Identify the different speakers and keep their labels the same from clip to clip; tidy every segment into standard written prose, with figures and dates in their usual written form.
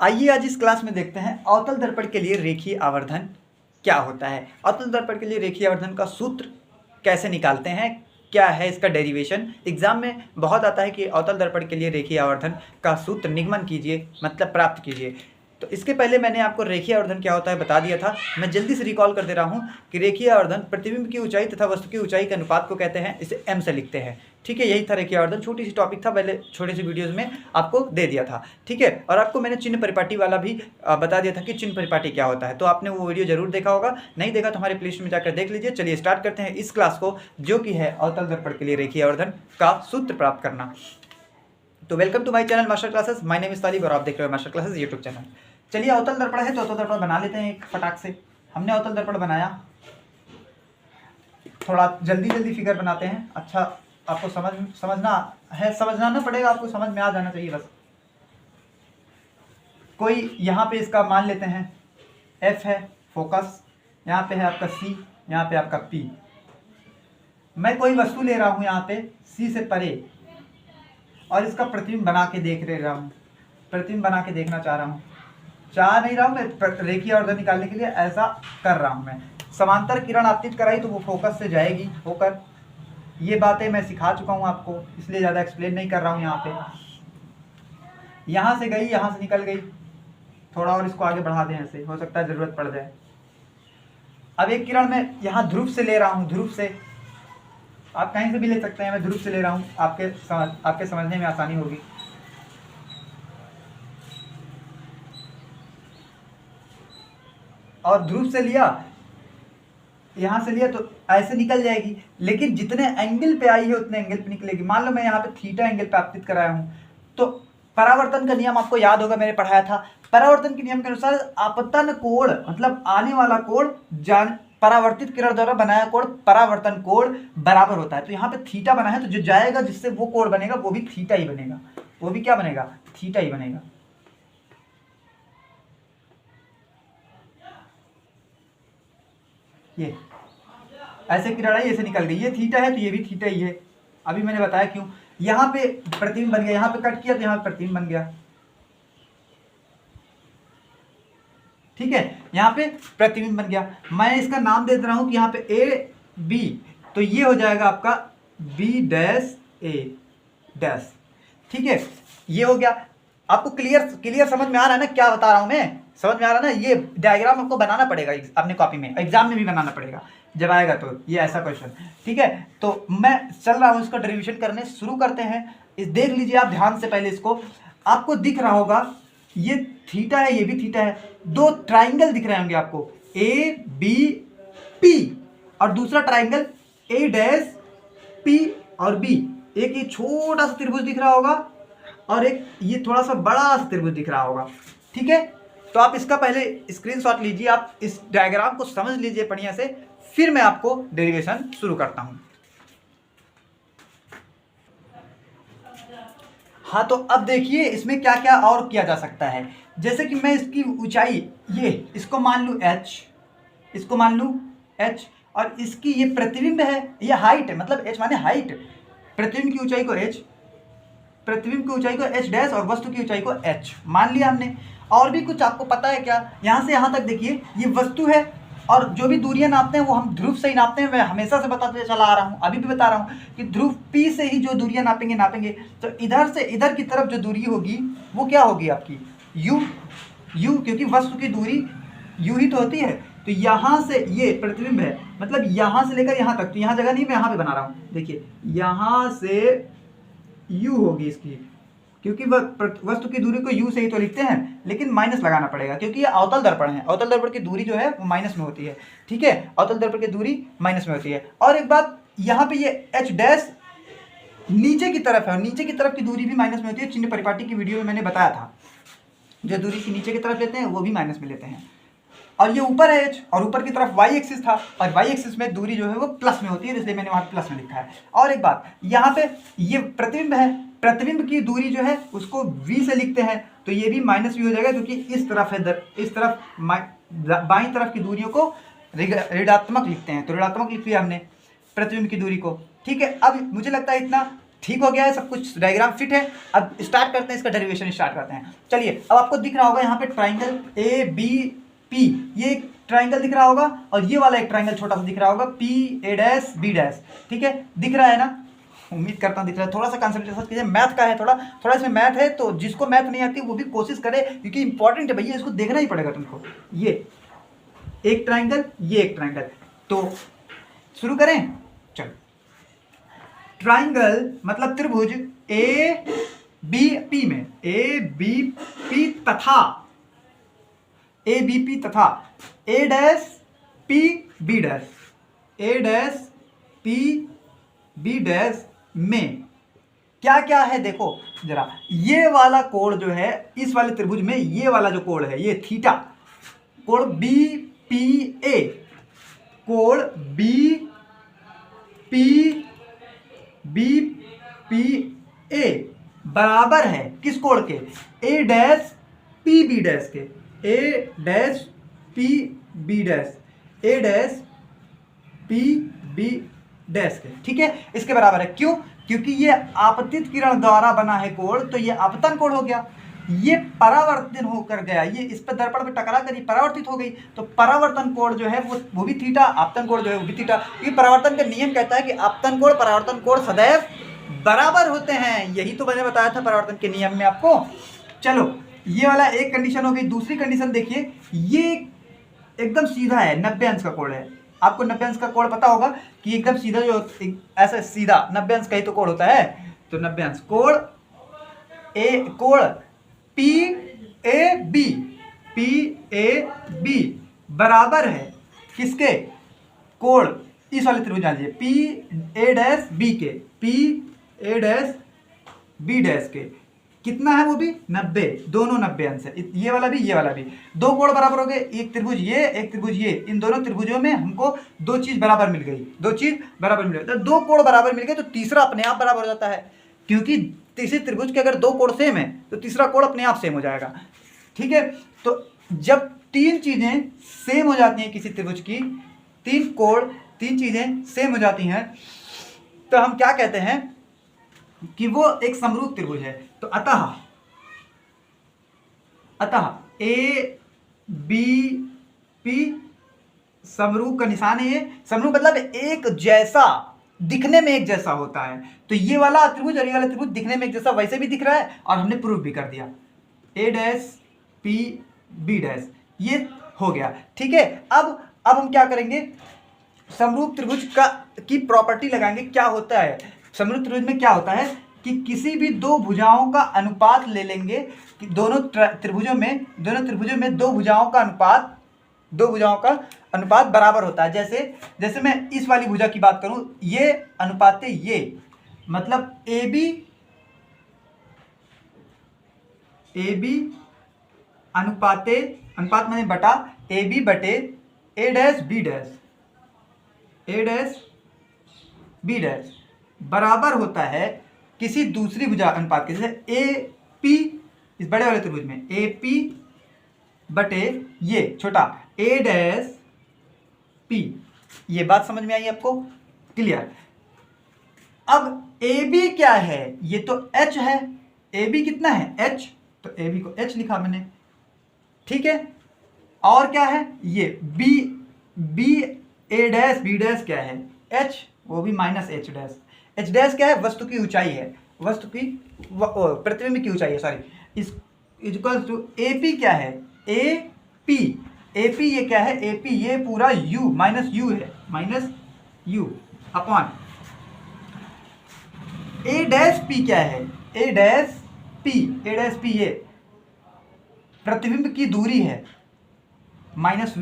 Speaker 1: आइए आज इस क्लास में देखते हैं अवतल दर्पण के लिए रेखीय आवर्धन क्या होता है। अवतल दर्पण के लिए रेखीय आवर्धन का सूत्र कैसे निकालते हैं, क्या है इसका डेरिवेशन। एग्जाम में बहुत आता है कि अवतल दर्पण के लिए रेखीय आवर्धन का सूत्र निगमन कीजिए, मतलब प्राप्त कीजिए। तो इसके पहले मैंने आपको रेखीय आवर्धन क्या होता है बता दिया था। मैं जल्दी से रिकॉल कर दे रहा हूँ कि रेखीय आवर्धन प्रतिबिंब की ऊंचाई तथा वस्तु की ऊंचाई के अनुपात को कहते हैं, इसे m से लिखते हैं। ठीक है, यही था रेखीय आवर्धन। छोटी सी टॉपिक था, पहले छोटी सी वीडियोस में आपको दे दिया था। ठीक है, और आपको मैंने चिन्ह परिपाटी वाला भी बता दिया था कि चिन्ह परिपाटी क्या होता है। तो आपने वो वीडियो जरूर देखा होगा, नहीं देखा तो हमारे प्लेलिस्ट में जाकर देख लीजिए। चलिए स्टार्ट करते हैं इस क्लास को, जो कि है अवतल दर्पण के लिए रेखीय आवर्धन का सूत्र प्राप्त करना। तो welcome to my channel master classes. My name is Talib और आप देख रहे हो मास्टर क्लासेस यूट्यूब चैनल। चलिए अवतल दर्पण है तो अवतल दर्पण बना लेते हैं एक फटाक से। हमने अवतल दर्पण बनाया, थोड़ा जल्दी फिगर बनाते हैं। अच्छा, आपको समझना ना पड़ेगा, आपको समझ में आ जाना चाहिए बस। कोई यहाँ पे इसका मान लेते हैं F है फोकस, यहाँ पे है आपका C, यहाँ पे आपका P। मैं कोई वस्तु ले रहा हूँ यहाँ पे C से परे और इसका प्रतिबिंब बना के देख रहा हूँ, प्रतिबिंब बना के देखना चाह रहा हूँ। चाह नहीं रहा हूँ मैं, रेखीय आवर्धन निकालने के लिए ऐसा कर रहा हूँ मैं। समांतर किरण आपतित कराई तो वो फोकस से जाएगी होकर। ये बातें मैं सिखा चुका हूँ आपको, इसलिए ज़्यादा एक्सप्लेन नहीं कर रहा हूँ। यहाँ पे यहाँ से गई, यहाँ से निकल गई। थोड़ा और इसको आगे बढ़ा दें, ऐसे हो सकता है ज़रूरत पड़ जाए। अब एक किरण मैं यहाँ ध्रुव से ले रहा हूँ, ध्रुव से, आप कहीं से भी ले सकते हैं, मैं ध्रुव से ले रहा हूँ, आपके समझने में आसानी होगी। और ध्रुव से लिया, यहाँ से लिया तो ऐसे निकल जाएगी, लेकिन जितने एंगल पे आई है उतने एंगल पे निकलेगी। मान लो मैं यहाँ पे थीटा एंगल पे आपतित कराया हूँ, तो परावर्तन का नियम आपको याद होगा, मैंने पढ़ाया था। परावर्तन के नियम के अनुसार आपतन कोण मतलब आने वाला कोण परावर्तित किरण द्वारा बनाया कोण परावर्तन कोण बराबर होता है। तो यहाँ पे थीटा बना है, तो जो जाएगा जिससे वो कोण बनेगा वो भी थीटा ही बनेगा, वो भी क्या बनेगा, थीटा ही बनेगा। ये ऐसे किरण आई, ऐसे निकल गई, ये थीटा है तो ये भी थीटा ही है। अभी मैंने बताया क्यों। यहाँ पे प्रतिबिंब बन गया, यहाँ पे कट किया तो यहाँ पे प्रतिबिंब बन गया। ठीक है, यहाँ पे प्रतिबिंब बन गया। मैं इसका नाम दे रहा हूं कि यहाँ पे ए बी, तो ये हो जाएगा आपका बी डैश ए डैश। ठीक है, ये हो गया। आपको क्लियर समझ में आ रहा है ना क्या बता रहा हूं मैं, समझ में आ रहा है ना। ये डायग्राम आपको बनाना पड़ेगा अपने कॉपी में, एग्जाम में भी बनाना पड़ेगा जब आएगा तो ये ऐसा क्वेश्चन। ठीक है, तो मैं चल रहा हूं, इसका डेरिवेशन करने शुरू करते हैं। देख लीजिए आप ध्यान से, पहले इसको आपको दिख रहा होगा ये थीटा है, ये भी थीटा है। दो ट्राइंगल दिख रहे होंगे आपको, ए बी पी, और दूसरा ट्राइंगल ए डैश पी और बी। एक ये छोटा सा त्रिभुज दिख रहा होगा और एक ये थोड़ा सा बड़ा सा त्रिभुज दिख रहा होगा। ठीक है, तो आप इसका पहले स्क्रीनशॉट लीजिए, आप इस डायग्राम को समझ लीजिए बढ़िया से, फिर मैं आपको डेरिवेशन शुरू करता हूं। हाँ, तो अब देखिए इसमें क्या क्या और किया जा सकता है। जैसे कि मैं इसकी ऊंचाई, ये इसको मान लूँ h, इसको मान लूँ h, और इसकी ये प्रतिबिंब है, ये हाइट है, मतलब h माने हाइट। प्रतिबिंब की ऊंचाई को h, प्रतिबिंब की ऊंचाई को h डैश और वस्तु की ऊंचाई को h मान लिया हमने। और भी कुछ आपको पता है क्या, यहाँ से यहाँ तक देखिए ये वस्तु है, और जो भी दूरियां नापते हैं वो हम ध्रुव से ही नापते हैं। मैं हमेशा से बताते चला आ रहा हूँ, अभी भी बता रहा हूँ कि ध्रुव P से ही जो दूरियां नापेंगे। तो इधर से इधर की तरफ जो दूरी होगी वो क्या होगी आपकी u, क्योंकि वस्तु की दूरी u ही तो होती है। तो यहाँ से ये प्रतिबिंब है, मतलब यहाँ से लेकर यहाँ तक, तो यहाँ जगह नहीं, मैं यहाँ पे बना रहा हूँ। देखिए यहाँ से u होगी इसकी, क्योंकि वस्तु की दूरी को u से ही तो लिखते हैं, लेकिन माइनस लगाना पड़ेगा क्योंकि ये अवतल दर्पण है। अवतल दर्पण की दूरी जो है वो माइनस में होती है। ठीक है, अवतल दर्पण की दूरी माइनस में होती है। और एक बात, यहाँ पे ये h डैश नीचे की तरफ है, और नीचे की तरफ की दूरी भी माइनस में होती है। चिन्ह परिपाटी की वीडियो में मैंने बताया था, जो दूरी की नीचे की तरफ लेते हैं वो भी माइनस में लेते हैं। और ये ऊपर है h, और ऊपर की तरफ y एक्सिस था, और y एक्सिस में दूरी जो है वो प्लस में होती है, इसलिए मैंने वहाँ प्लस में लिखा है। और एक बात, यहाँ पे ये प्रतिबिंब है, प्रतिबिंब की दूरी जो है उसको v से लिखते हैं, तो ये भी माइनस v हो जाएगा, क्योंकि इस तरफ है, इस तरफ बाईं तरफ की दूरियों को ऋणात्मक लिखते हैं। तो ऋणात्मक लिख लिया हमने प्रतिबिंब की दूरी को। ठीक है, अब मुझे लगता है इतना ठीक हो गया है, सब कुछ डायग्राम फिट है। अब स्टार्ट करते हैं, इसका डेरिवेशन स्टार्ट करते हैं। चलिए, अब आपको दिख रहा होगा यहाँ पे ट्राइंगल ए बी पी, ये एक ट्राइंगल दिख रहा होगा, और ये वाला एक ट्राइंगल छोटा सा दिख रहा होगा, P A dash B dash. ठीक है, दिख रहा है ना, उम्मीद करता हूँ दिख रहा है। थोड़ा सा कंसंट्रेशन कीजिए, मैथ का है, थोड़ा इसमें मैथ है, तो जिसको मैथ नहीं आती वो भी कोशिश करे, क्योंकि इंपॉर्टेंट है भैया, इसको देखना ही पड़ेगा तुमको। ये एक ट्राइंगल, ये एक ट्राइंगल, तो शुरू करें। चलो, ट्राइंगल मतलब त्रिभुज ए बी पी में, ए बी पी तथा ए डैश पी बी डैश, ए डैश पी बी डैश में क्या क्या है देखो जरा। ये वाला कोण जो है इस वाले त्रिभुज में, ये वाला जो कोण है ये थीटा, कोण बी पी ए, कोण बी पी ए बराबर है किस कोण के, ए डैश पी बी डैश के, ए डैश पी बी डैश, ए डैश पी बी डैश के। ठीक है, इसके बराबर है। क्यों? क्योंकि ये आपतित किरण द्वारा बना है कोण, तो ये आपतन कोण हो गया। ये परावर्तन होकर गया, ये इस पर दर्पण पे टकरा कर ये परावर्तित हो गई, तो परावर्तन कोण जो है वो भी थीटा, आपतन कोण जो है वो भी थीटा। ये परावर्तन का नियम कहता है कि आपतन कोण परावर्तन कोण सदैव बराबर होते हैं। यही तो मैंने बताया था परावर्तन के नियम में आपको। चलो, ये वाला एक कंडीशन हो गई। दूसरी कंडीशन देखिए, ये एकदम सीधा है, 90 अंश का कोण है। आपको 90 अंश का कोण पता होगा कि एकदम सीधा जो ऐसा सीधा 90 अंश का ही तो कोण होता है। तो 90 अंश कोण पी ए बी बराबर है किसके, कोण इस वाले त्रिभुज जान लीजिए, पी ए डैश बी के, P A dash B dash के। कितना है वो भी 90, दोनों 90 अंश है, ये वाला भी ये वाला भी। दो कोण बराबर हो गए, एक त्रिभुज ये एक त्रिभुज ये, इन दोनों त्रिभुजों में हमको दो चीज बराबर मिल गई, दो चीज बराबर मिल गई। तो दो कोण बराबर मिल गए तो तीसरा अपने आप बराबर हो जाता है, क्योंकि तीसरे त्रिभुज के अगर दो कोण सेम है तो तीसरा कोण अपने आप सेम हो जाएगा। ठीक है, तो जब तीन चीजें सेम हो जाती हैं किसी त्रिभुज की, तीन चीजें सेम हो जाती हैं, तो हम क्या कहते हैं कि वो एक समरूप त्रिभुज है। तो अतः ए बी पी समरूप का निशान है। ये समरूप मतलब एक जैसा, दिखने में एक जैसा होता है। तो ये वाला त्रिभुज और ये वाला त्रिभुज दिखने में एक जैसा वैसे भी दिख रहा है, और हमने प्रूफ भी कर दिया, ए डैश पी बी डैश, ये हो गया। ठीक है, अब हम क्या करेंगे, समरूप त्रिभुज की प्रॉपर्टी लगाएंगे। क्या होता है समरूप त्रिभुज में, क्या होता है कि किसी भी दो भुजाओं का अनुपात ले लेंगे कि दोनों त्रिभुजों में दो भुजाओं का अनुपात बराबर होता है। जैसे मैं इस वाली भुजा की बात करूं, ये अनुपात ये, मतलब ए बी अनुपात मैंने बटा ए बी बटे ए डैश बी डैश बराबर होता है किसी दूसरी भुजा अनुपात के, जैसे ए पी इस बड़े वाले त्रिभुज में ए पी बटे ये छोटा ए डैश पी। ये बात समझ में आई आपको? क्लियर। अब ए बी क्या है, ये तो एच है, ए बी कितना है एच, तो ए बी को एच लिखा मैंने। ठीक है, और क्या है ये बी ए डैश बी डैश क्या है एच, वो भी minus H dash. H dash क्या है, वस्तु की ऊंचाई है, वस्तु की प्रतिबिंब की ऊंचाई है, सॉरी। इस इक्वल्स टू ए पी क्या है, ए पी ये क्या है, ए पी ये पूरा यू माइनस यू है, minus you upon A dash P क्या है, ए डैश पी ये प्रतिबिंब की दूरी है, माइनस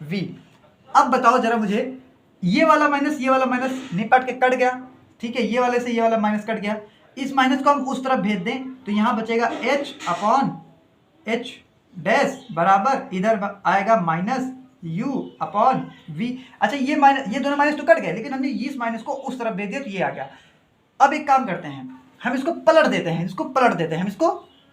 Speaker 1: वी। अब बताओ जरा मुझे, ये वाला माइनस निपट के कट गया। ठीक है, ये वाले से ये वाला माइनस कट गया, इस माइनस को हम उस तरफ भेज दें तो यहाँ बचेगा h अपॉन एच डैश बराबर इधर आएगा माइनस u अपॉन v। अच्छा, ये दोनों माइनस तो कट गए, लेकिन हमने इस माइनस को उस तरफ भेज दिया तो ये आ गया। अब एक काम करते हैं, हम इसको पलट देते हैं,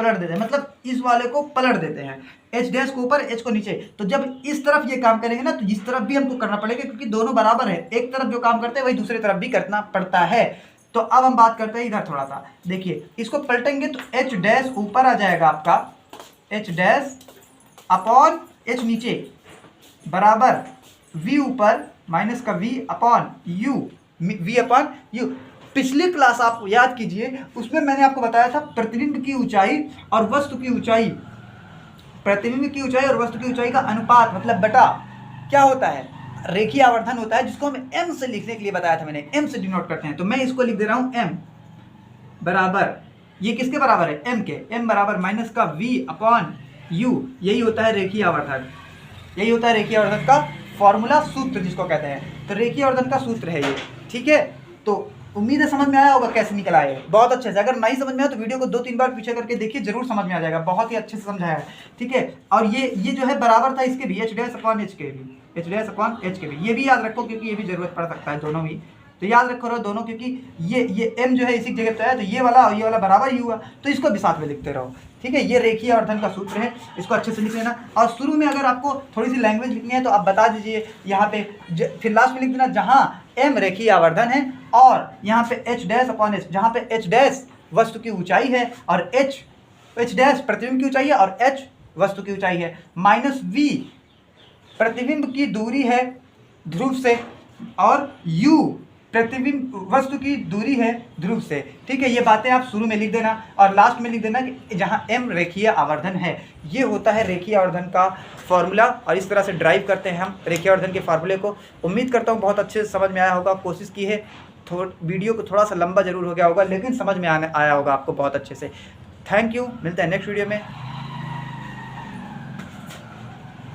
Speaker 1: पलट देते हैं, मतलब इस वाले को पलट देते हैं, एच डैश को ऊपर एच को नीचे। तो जब इस तरफ ये काम करेंगे ना तो इस तरफ भी हमको करना पड़ेगा, क्योंकि दोनों बराबर है, एक तरफ जो काम करते हैं वही दूसरी तरफ भी करना पड़ता है। तो अब हम बात करते हैं इधर थोड़ा सा, देखिए इसको पलटेंगे तो एच डैश ऊपर आ जाएगा आपका, एच डैश अपॉन एच नीचे बराबर वी ऊपर माइनस का V upon U, V upon U. पिछली क्लास आप याद कीजिए, उसमें मैंने आपको बताया था प्रतिबिंब की ऊंचाई और वस्तु की ऊंचाई, प्रतिबिंब की ऊंचाई और वस्तु की ऊंचाई का अनुपात मतलब बटा क्या होता है, रेखीय आवर्धन होता है, जिसको हमें m से लिखने के लिए बताया था मैंने, m से डिनोट करते हैं। तो मैं इसको लिख दे रहा हूं m बराबर, ये किसके बराबर है, m के, m बराबर माइनस का v अपॉन u, यही होता है रेखीय आवर्धन, यही होता है रेखीय आवर्धन का फॉर्मूला, सूत्र जिसको कहते हैं। तो रेखीय आवर्धन का सूत्र है ये, ठीक है। तो उम्मीद है समझ में आया होगा कैसे निकला है, बहुत अच्छे से। अगर नहीं समझ में आया तो वीडियो को 2-3 बार पीछे करके देखिए, जरूर समझ में आ जाएगा, बहुत ही अच्छे से समझाया है, ठीक है। और ये जो है बराबर था इसके भी, एच डैश अपॉन एच के भी, एच डैश अपॉन एच के भी, ये भी याद रखो क्योंकि ये भी जरूरत पड़ सकता है, दोनों भी। तो याद रखो रहो दोनों, क्योंकि ये m जो है इसी जगह पे है, तो ये वाला और ये वाला बराबर ही हुआ, तो इसको भी साथ में लिखते रहो, ठीक है। ये रेखीय आवर्धन का सूत्र है, इसको अच्छे से लिख लेना। और शुरू में अगर आपको थोड़ी सी लैंग्वेज लिखनी है तो आप बता दीजिए यहाँ पे, फिर लास्ट में लिख देना जहाँ m रेखीय आवर्धन है और यहाँ पे h डैश अपॉन h, जहाँ पे h डैश वस्तु की ऊंचाई है और h डैश प्रतिबिंब की ऊंचाई है और h वस्तु की ऊंचाई है, माइनस v प्रतिबिंब की दूरी है ध्रुव से और u प्रतिबिंब वस्तु की दूरी है ध्रुव से, ठीक है। ये बातें आप शुरू में लिख देना और लास्ट में लिख देना कि जहाँ m रेखीय आवर्धन है। ये होता है रेखीय आवर्धन का फॉर्मूला, और इस तरह से ड्राइव करते हैं हम रेखीय आवर्धन के फार्मूले को। उम्मीद करता हूँ बहुत अच्छे से समझ में आया होगा, कोशिश की है, वीडियो को थोड़ा सा लंबा जरूर हो गया होगा, लेकिन समझ में आया होगा आपको बहुत अच्छे से। थैंक यू, मिलते हैं नेक्स्ट वीडियो में।